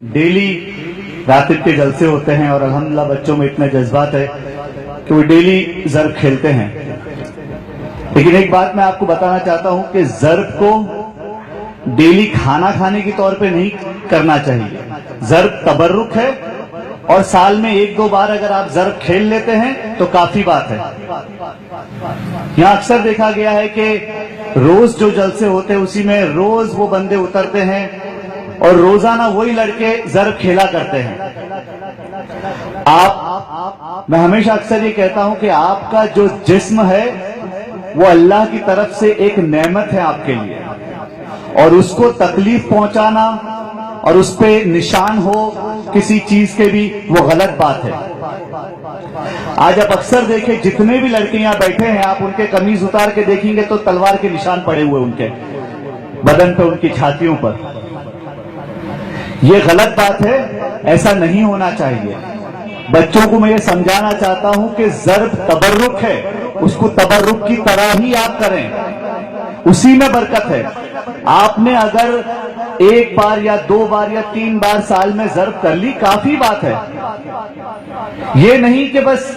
Daily रात्रि के जलसे होते हैं और अल्हम्दुलिल्लाह बच्चों में इतने जज्बात है कि वो डेली ज़र्ब खेलते हैं। लेकिन एक बात मैं आपको बताना चाहता हूं कि ज़र्ब को डेली खाना खाने के तौर पे नहीं करना चाहिए। ज़र्ब तबर्रुक है और साल में एक दो बार अगर आप ज़र्ब खेल लेते हैं तो काफी बात है। यहाँ अक्सर देखा गया है कि रोज जो जलसे होते हैं उसी में रोज वो बंदे उतरते हैं और रोजाना वही लड़के ज़र्ब खेला करते हैं। मैं हमेशा अक्सर ये कहता हूं कि आपका जो जिस्म है वो अल्लाह की तरफ से एक नेमत है आपके लिए, और उसको तकलीफ पहुंचाना और उस पे निशान हो किसी चीज के भी वो गलत बात है। आज आप अक्सर देखें जितने भी लड़के यहाँ बैठे हैं आप उनके कमीज उतार के देखेंगे तो तलवार के निशान पड़े हुए उनके बदन पे, उनकी छातियों पर। ये गलत बात है, ऐसा नहीं होना चाहिए। बच्चों को मैं ये समझाना चाहता हूं कि ज़र्ब तबर्रुक है, उसको तबर्रुक की तरह ही आप करें, उसी में बरकत है। आपने अगर एक बार या दो बार या तीन बार साल में ज़र्ब कर ली काफी बात है। ये नहीं कि बस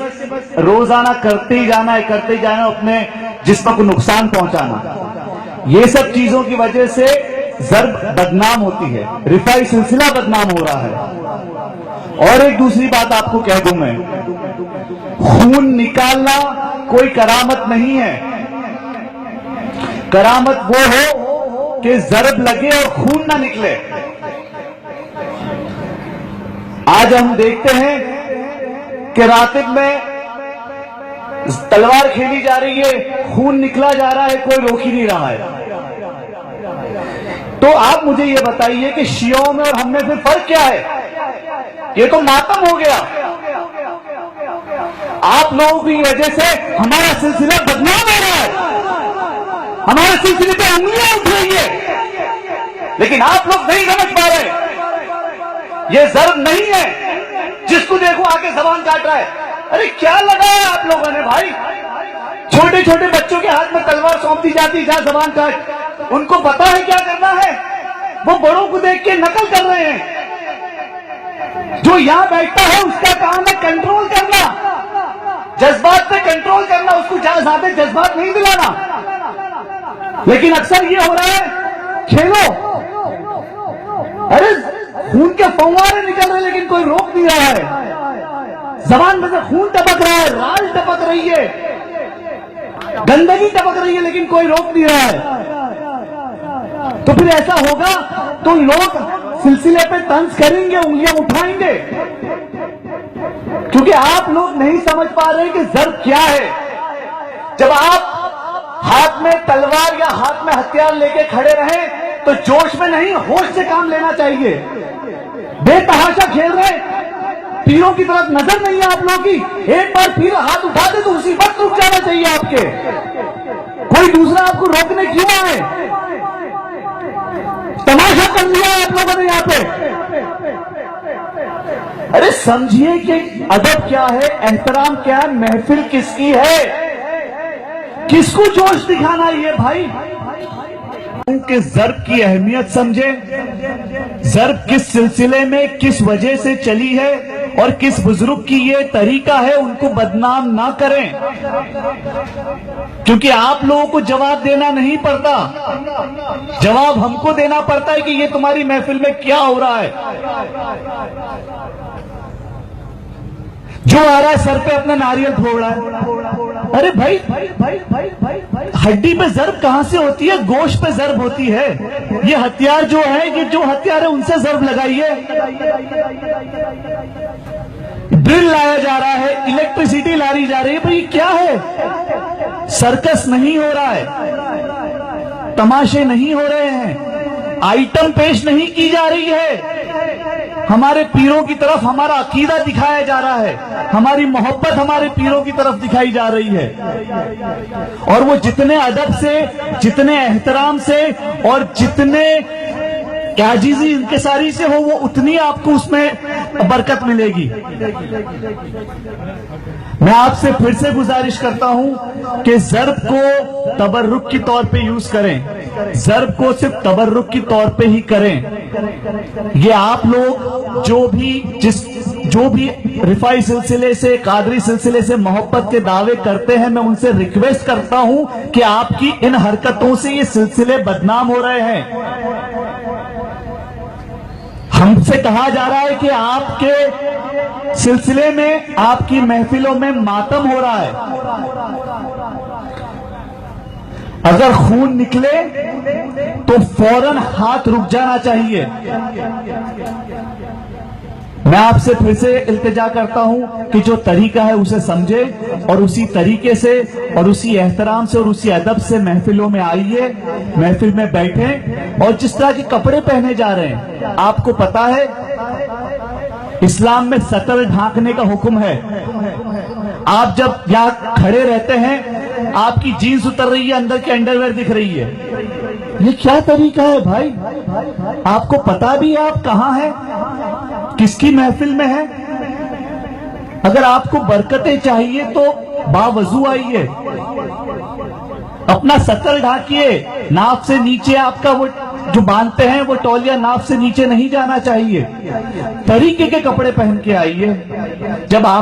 रोजाना करते ही जाना है, करते ही जाना, अपने जिस्म को नुकसान पहुंचाना। ये सब चीजों की वजह से ज़र्ब बदनाम होती है, रिफाई सिलसिला बदनाम हो रहा है। और एक दूसरी बात आपको कह दूं मैं, खून निकालना कोई करामत नहीं है। करामत वो हो कि ज़र्ब लगे और खून ना निकले। आज हम देखते हैं कि रातिब में तलवार खेली जा रही है, खून निकला जा रहा है, कोई रोक ही नहीं रहा है। तो आप मुझे ये बताइए कि शियों में और हम में फिर फर्क क्या है? ये तो मातम हो गया। आप लोगों की वजह से हमारा सिलसिला बदनाम हो रहा है, हमारे सिलसिले पे उंगलियां उठ रही है, लेकिन आप लोग नहीं समझ पा रहे। ये ज़र्ब नहीं है, जिसको देखो आके जबान काट रहा है। अरे क्या लगा है आप लोगों ने भाई? छोटे छोटे बच्चों के हाथ में तलवार सौंप दी जाती, जहां जबान काट। उनको पता है क्या करना है, वो बड़ों को देख के नकल कर रहे हैं। जो यहां बैठता है उसका काम है कंट्रोल करना, जज्बात पे कंट्रोल करना, उसको ज्यादा जज्बात नहीं दिलाना। लेकिन अक्सर ये हो रहा है, खेलो, अरे खून के फव्वारे निकल रहे लेकिन कोई रोक नहीं रहा है। जबान में से खून टपक रहा है, राल टपक रही है, गंदगी टपक रही है, लेकिन कोई रोक नहीं रहा है। तो फिर ऐसा होगा तो लोग सिलसिले पे तंज करेंगे, उंगलियां उठाएंगे, क्योंकि आप लोग नहीं समझ पा रहे कि ज़र्ब क्या है। जब आप हाथ में तलवार या हाथ में हथियार लेके खड़े रहे तो जोश में नहीं, होश से काम लेना चाहिए। बेतहाशा खेल रहे, पीरों की तरफ नजर नहीं है आप लोगों की। एक बार पीर हाथ उठा दे तो उसी वक्त रुक जाना चाहिए आपके, कोई दूसरा आपको रोकने क्यों आए? तमाशा कर लिया आप लोगों ने यहाँ पे। अरे समझिए कि अदब क्या है, एहतराम क्या है, महफिल किसकी है, किसको जोश दिखाना है ये भाई? कि ज़र्ब की अहमियत समझे, ज़र्ब किस सिलसिले में किस वजह से चली है और किस बुजुर्ग की ये तरीका है, उनको बदनाम ना करें, क्योंकि आप लोगों को जवाब देना नहीं पड़ता, जवाब हमको देना पड़ता है कि ये तुम्हारी महफिल में क्या हो रहा है। जो आ रहा है सर पे अपना नारियल फोड़ रहा है। अरे भाई हड्डी पे ज़र्ब कहां से होती है? गोश्त पे ज़र्ब होती है। ये हथियार जो है, ये जो हथियार है उनसे ज़र्ब लगाइए। ड्रिल लाया जा रहा है, इलेक्ट्रिसिटी लारी जा रही है, भाई क्या है? सर्कस नहीं हो रहा है, तमाशे नहीं हो रहे हैं, आइटम पेश नहीं की जा रही है। हमारे पीरों की तरफ हमारा अकीदा दिखाया जा रहा है, हमारी मोहब्बत हमारे पीरों की तरफ दिखाई जा रही है। और वो जितने अदब से, जितने एहतराम से और जितने आजीजी इंकिसारी से हो, वो उतनी आपको उसमें बरकत मिलेगी। मैं आपसे फिर से गुजारिश करता हूं कि ज़र्ब को तबर्रुक के तौर पे यूज करें, ज़र्ब को सिर्फ तबर्रुक के तौर पे ही करें। ये आप लोग जो भी रिफाई सिलसिले से, कादरी सिलसिले से मोहब्बत के दावे करते हैं, मैं उनसे रिक्वेस्ट करता हूं कि आपकी इन हरकतों से ये सिलसिले बदनाम हो रहे हैं। हमसे कहा जा रहा है कि आपके सिलसिले में, आपकी महफिलों में मातम हो रहा है। अगर खून निकले तो फौरन हाथ रुक जाना चाहिए। मैं आपसे फिर से इल्तिजा करता हूं कि जो तरीका है उसे समझे और उसी तरीके से और उसी एहतराम से और उसी अदब से महफिलों में आइए, महफिल में बैठें। और जिस तरह के कपड़े पहने जा रहे हैं, आपको पता है इस्लाम में सतर ढांकने का हुक्म है। आप जब यहां खड़े रहते हैं, आपकी जीन्स उतर रही है, अंदर की अंडरवेयर दिख रही है। ये क्या तरीका है भाई? आपको पता भी है आप कहां हैं, किसकी महफिल में है? अगर आपको बरकतें चाहिए तो बावजू आइए, अपना सतर ढाकिए, नाफ से नीचे आपका वो जो बांधते हैं वो तौलिया नाफ से नीचे नहीं जाना चाहिए। तरीके के कपड़े पहन के आइए। जब आप